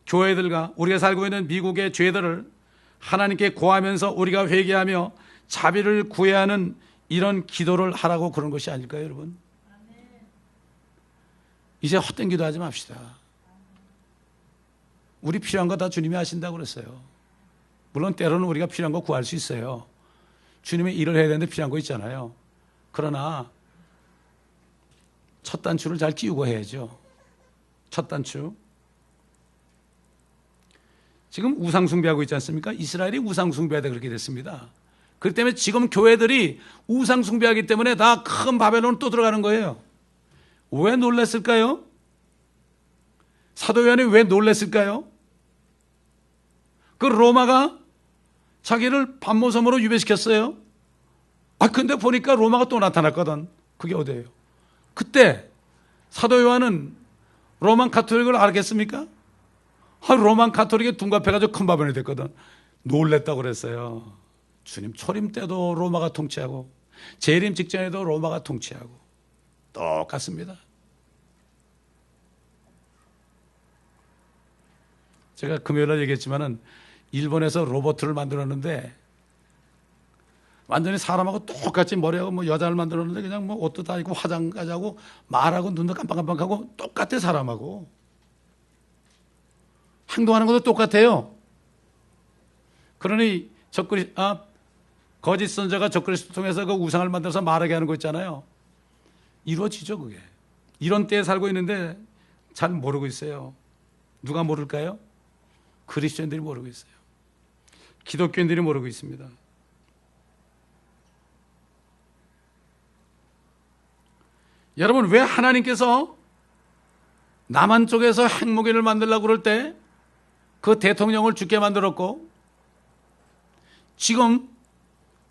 교회들과 우리가 살고 있는 미국의 죄들을 하나님께 고하면서 우리가 회개하며 자비를 구해야 하는 이런 기도를 하라고 그런 것이 아닐까요, 여러분? 이제 헛된 기도하지 맙시다. 우리 필요한 거 다 주님이 하신다고 그랬어요. 물론 때로는 우리가 필요한 거 구할 수 있어요. 주님이 일을 해야 되는데 필요한 거 있잖아요. 그러나 첫 단추를 잘 끼우고 해야죠. 첫 단추. 지금 우상 숭배하고 있지 않습니까? 이스라엘이 우상 숭배하다 그렇게 됐습니다. 그렇기 때문에 지금 교회들이 우상 숭배하기 때문에 다 큰 바벨론 또 들어가는 거예요. 왜 놀랐을까요? 사도 요한이 왜 놀랐을까요? 그 로마가 자기를 반모섬으로 유배시켰어요. 근데 보니까 로마가 또 나타났거든. 그게 어디예요? 그때 사도 요한은 로만 가톨릭을 알겠습니까? 로만 가톨릭에 둔갑해가지고 큰 바벨론이 됐거든. 놀랬다고 그랬어요. 주님 초림 때도 로마가 통치하고 재림 직전에도 로마가 통치하고 똑같습니다. 제가 금요일날 얘기했지만은 일본에서 로봇을 만들었는데 완전히 사람하고 똑같이 머리하고 뭐 여자를 만들었는데 그냥 뭐 옷도 다 입고 화장까지 하고 말하고 눈도 깜빡깜빡하고 똑같아. 사람하고 행동하는 것도 똑같아요. 그러니 거짓 선자가 적그리스도 통해서 그 우상을 만들어서 말하게 하는 거 있잖아요. 이루어지죠, 그게. 이런 때에 살고 있는데 잘 모르고 있어요. 누가 모를까요? 그리스도인들이 모르고 있어요. 기독교인들이 모르고 있습니다. 여러분, 왜 하나님께서 남한 쪽에서 핵무기를 만들려고 그럴 때 그 대통령을 죽게 만들었고 지금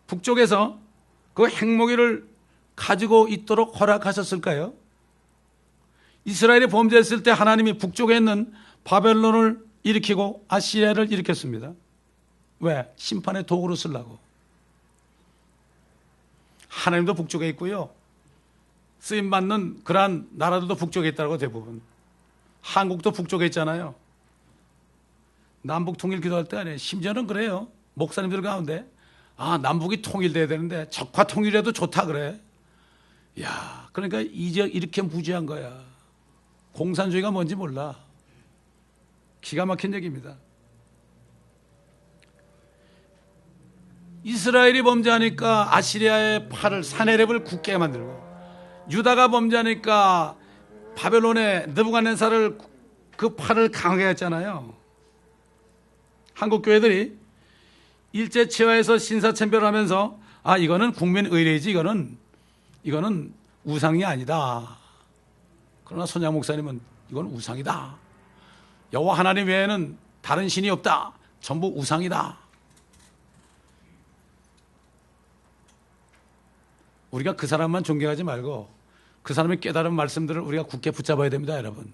북쪽에서 그 핵무기를 가지고 있도록 허락하셨을까요? 이스라엘이 범죄했을 때 하나님이 북쪽에 있는 바벨론을 일으키고 아시리아를 일으켰습니다. 왜? 심판의 도구로 쓰려고. 하나님도 북쪽에 있고요, 쓰임받는 그러한 나라들도 북쪽에 있다고. 대부분 한국도 북쪽에 있잖아요. 남북 통일 기도할 때 아니에요. 심지어는 그래요. 목사님들 가운데 남북이 통일돼야 되는데 적화 통일해도 좋다 그래. 야, 그러니까 이제 이렇게 무지한 거야. 공산주의가 뭔지 몰라. 기가 막힌 얘기입니다. 이스라엘이 범죄하니까 아시리아의 팔을 사네립을 굳게 만들고, 유다가 범죄하니까 바벨론의 느부갓네살을 그 팔을 강하게 했잖아요. 한국 교회들이 일제치하에서 신사참배를 하면서 이거는 국민의례지, 이거는 우상이 아니다. 그러나 손양 목사님은 이건 우상이다. 여호와 하나님 외에는 다른 신이 없다. 전부 우상이다. 우리가 그 사람만 존경하지 말고 그 사람의 깨달은 말씀들을 우리가 굳게 붙잡아야 됩니다, 여러분.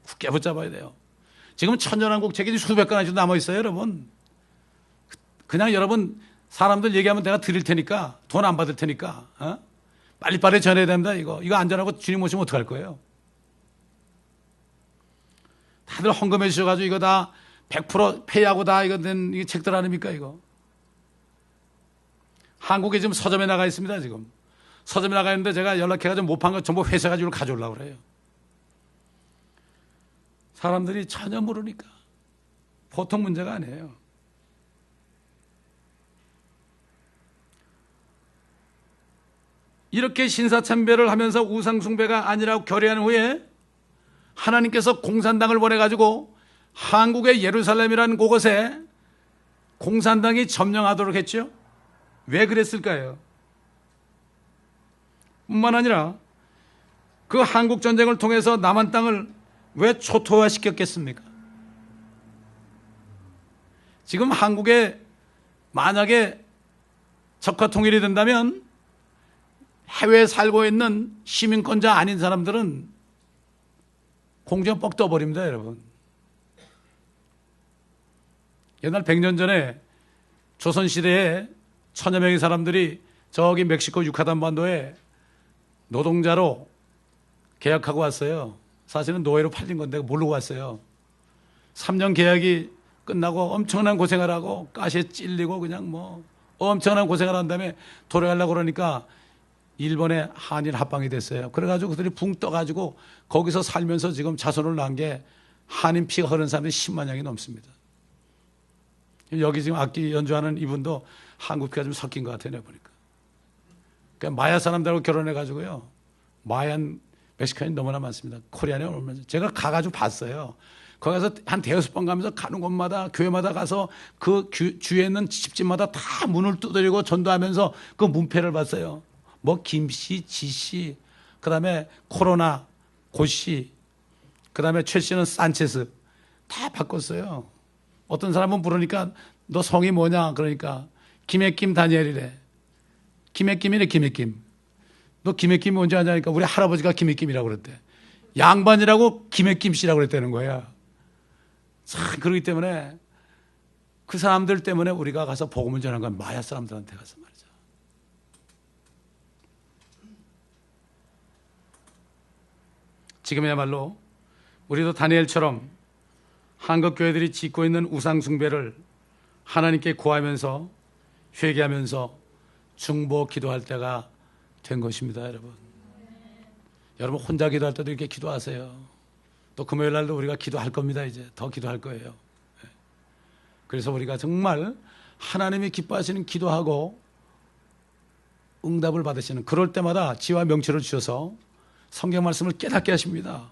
굳게 붙잡아야 돼요. 지금 천년왕국 책이 수백 권 아직도 남아있어요, 여러분. 그냥 여러분, 사람들 얘기하면 내가 드릴 테니까, 돈 안 받을 테니까, 빨리빨리 전해야 됩니다, 이거. 이거 안 전하고 주님 오시면 어떡할 거예요? 다들 헌금해 주셔가지고 이거 다 100% 폐하고 다 이거 된 이 책들 아닙니까, 이거? 한국에 지금 서점에 나가 있습니다, 지금. 서점에 나가 있는데 제가 연락해가지고 못 판 거 전부 회사가지고 가져오려고 그래요. 사람들이 전혀 모르니까. 보통 문제가 아니에요. 이렇게 신사참배를 하면서 우상숭배가 아니라고 결의한 후에 하나님께서 공산당을 보내가지고 한국의 예루살렘이라는 곳에 공산당이 점령하도록 했죠. 왜 그랬을까요? 뿐만 아니라 그 한국전쟁을 통해서 남한 땅을 왜 초토화시켰겠습니까? 지금 한국에 만약에 적화 통일이 된다면 해외에 살고 있는 시민권자 아닌 사람들은 공중 뻑 떠버립니다, 여러분. 옛날 100년 전에 조선시대에 천여 명의 사람들이 저기 멕시코 유카탄 반도에 노동자로 계약하고 왔어요. 사실은 노예로 팔린 건데 모르고 왔어요. 3년 계약이 끝나고 엄청난 고생을 하고 가시에 찔리고 그냥 뭐 엄청난 고생을 한 다음에 돌아가려고 그러니까 일본에 한일 합방이 됐어요. 그래가지고 그들이 붕 떠가지고 거기서 살면서 지금 자손을 낳은 게 한인 피가 흐르는 사람들이 10만 명이 넘습니다. 여기 지금 악기 연주하는 이분도 한국 피가 좀 섞인 것 같아요, 내가 보니까. 그러니까 마야 사람들하고 결혼해가지고요. 마얀 멕시칸이 너무나 많습니다. 코리안에 오면서. 제가 가가지고 봤어요. 거기 가서 한 대여섯 번 가면서 가는 곳마다 교회마다 가서 그 주위에 있는 집집마다 다 문을 두드리고 전도하면서 그 문패를 봤어요. 뭐 김씨, 지씨, 그 다음에 코로나, 고씨, 그 다음에 최씨는 산체스 다 바꿨어요. 어떤 사람은 부르니까 너 성이 뭐냐? 그러니까 김해김 다니엘이래. 김해김이래, 김해김. 너 김해김이 언제 하냐니까 우리 할아버지가 김해김이라고 그랬대. 양반이라고 김해김 씨라고 그랬다는 거야. 참, 그렇기 때문에 그 사람들 때문에 우리가 가서 복음을 전하는 건 마야 사람들한테 가서 말이죠. 지금이야말로 우리도 다니엘처럼 한국 교회들이 짓고 있는 우상 숭배를 하나님께 구하면서 회개하면서 중보 기도할 때가 된 것입니다, 여러분. 여러분 혼자 기도할 때도 이렇게 기도하세요. 또 금요일 날도 우리가 기도할 겁니다. 이제 더 기도할 거예요. 그래서 우리가 정말 하나님이 기뻐하시는 기도하고 응답을 받으시는 그럴 때마다 지와 명철을 주셔서 성경 말씀을 깨닫게 하십니다.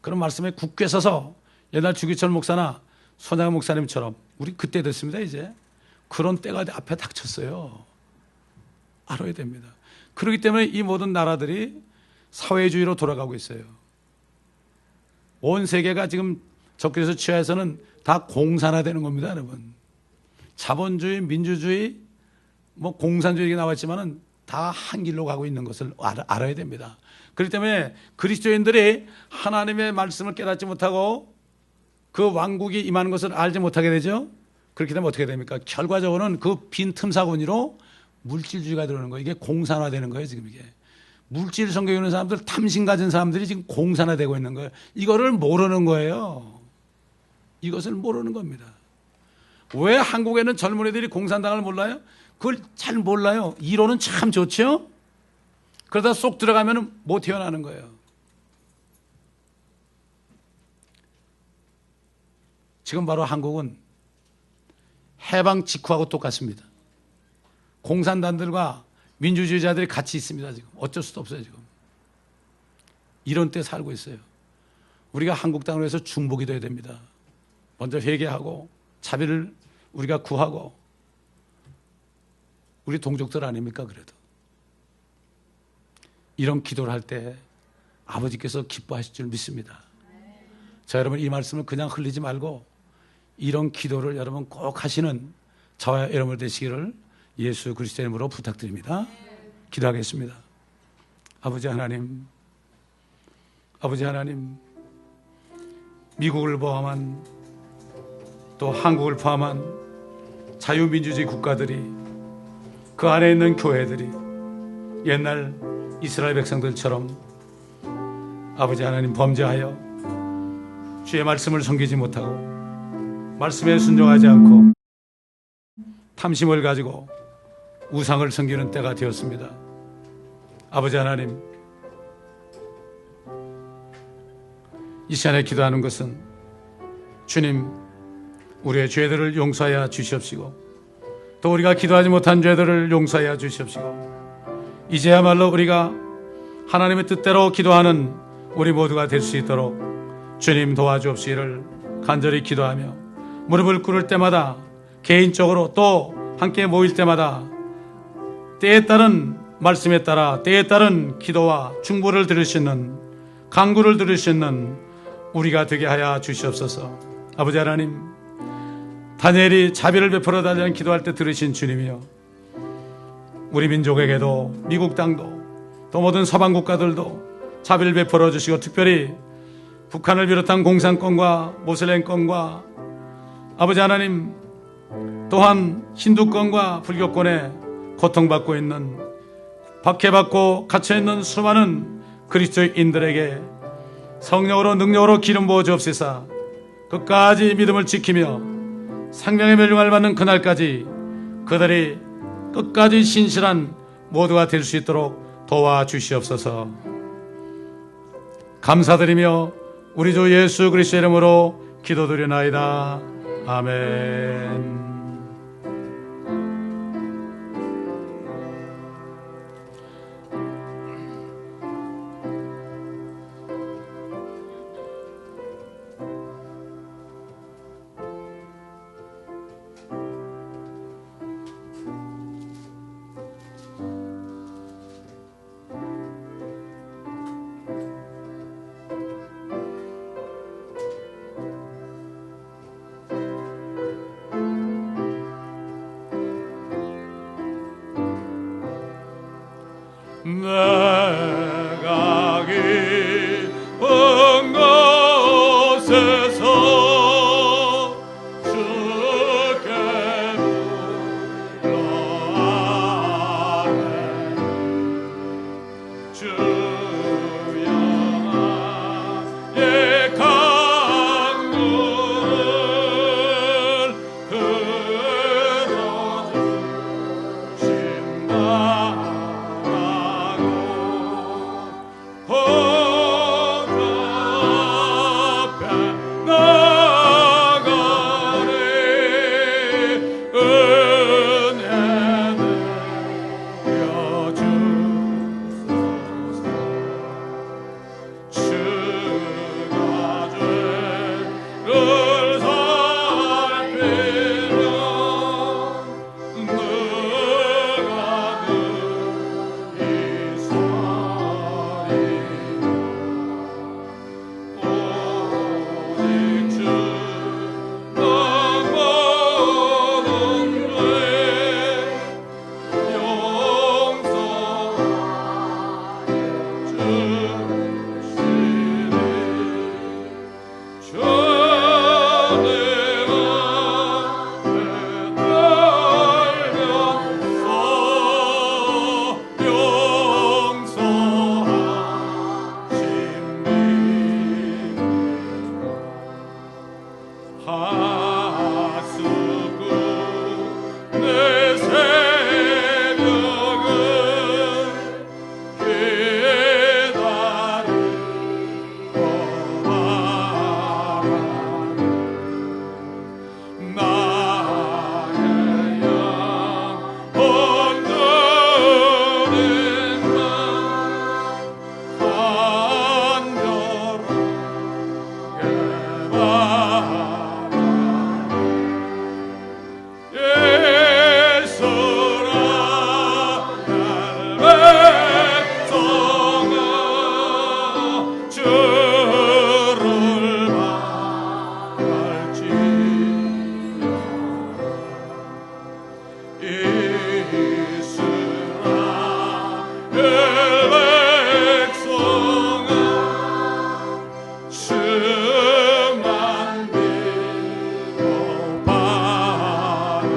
그런 말씀에 굳게 서서 옛날 주기철 목사나 손양원 목사님처럼 우리 그때 됐습니다. 이제 그런 때가 앞에 닥쳤어요. 알아야 됩니다. 그렇기 때문에 이 모든 나라들이 사회주의로 돌아가고 있어요. 온 세계가 지금 적그리스도 치하에서는 다 공산화되는 겁니다, 여러분. 자본주의, 민주주의, 뭐 공산주의가 나왔지만은 다 한 길로 가고 있는 것을 알아야 됩니다. 그렇기 때문에 그리스도인들이 하나님의 말씀을 깨닫지 못하고 그 왕국이 임하는 것을 알지 못하게 되죠. 그렇게 되면 어떻게 됩니까? 결과적으로는 그 빈 틈사고니로 물질주의가 들어오는 거예요. 이게 공산화되는 거예요, 지금 이게. 물질 성경에 사람들, 탐심 가진 사람들이 지금 공산화되고 있는 거예요. 이거를 모르는 거예요. 이것을 모르는 겁니다. 왜 한국에는 젊은이들이 공산당을 몰라요? 그걸 잘 몰라요. 이론은 참 좋죠? 그러다 쏙 들어가면 못 태어나는 거예요. 지금 바로 한국은 해방 직후하고 똑같습니다. 공산당들과 민주주의자들이 같이 있습니다. 지금 어쩔 수도 없어요. 지금 이런 때 살고 있어요. 우리가 한국 땅을 위해서 중보기 돼야 됩니다. 먼저 회개하고 자비를 우리가 구하고, 우리 동족들 아닙니까? 그래도 이런 기도를 할 때 아버지께서 기뻐하실 줄 믿습니다. 자, 여러분, 이 말씀을 그냥 흘리지 말고 이런 기도를 여러분 꼭 하시는 저와 여러분 되시기를 예수 그리스도의 이름으로 부탁드립니다. 기도하겠습니다. 아버지 하나님, 아버지 하나님, 미국을 포함한 또 한국을 포함한 자유민주주의 국가들이, 그 안에 있는 교회들이 옛날 이스라엘 백성들처럼 아버지 하나님 범죄하여 주의 말씀을 섬기지 못하고 말씀에 순종하지 않고 탐심을 가지고 우상을 섬기는 때가 되었습니다. 아버지 하나님, 이 시간에 기도하는 것은 주님, 우리의 죄들을 용서하여 주시옵시고 또 우리가 기도하지 못한 죄들을 용서하여 주시옵시고 이제야말로 우리가 하나님의 뜻대로 기도하는 우리 모두가 될 수 있도록 주님 도와주옵시기를 간절히 기도하며, 무릎을 꿇을 때마다 개인적으로 또 함께 모일 때마다 때에 따른 말씀에 따라 때에 따른 기도와 중보를 들을 수 있는, 간구를 들을 수 있는 우리가 되게 하여 주시옵소서. 아버지 하나님, 다니엘이 자비를 베풀어 달라는 기도할 때 들으신 주님이여, 우리 민족에게도 미국 땅도 또 모든 서방 국가들도 자비를 베풀어 주시고, 특별히 북한을 비롯한 공산권과 모슬렘권과 아버지 하나님, 또한 힌두권과 불교권에 고통받고 있는, 박해받고 갇혀있는 수많은 그리스도인들에게 성령으로 능력으로 기름 부어 주옵소서. 끝까지 믿음을 지키며 생명의 멸류관을 받는 그날까지 그들이 끝까지 신실한 모두가 될 수 있도록 도와주시옵소서. 감사드리며 우리 주 예수 그리스도의 이름으로 기도드리나이다. 아멘. 내가 깊은 곳에서 주께 불러아뢰 주여 나의 간구를 들어주신다. 주만 믿고 바라라.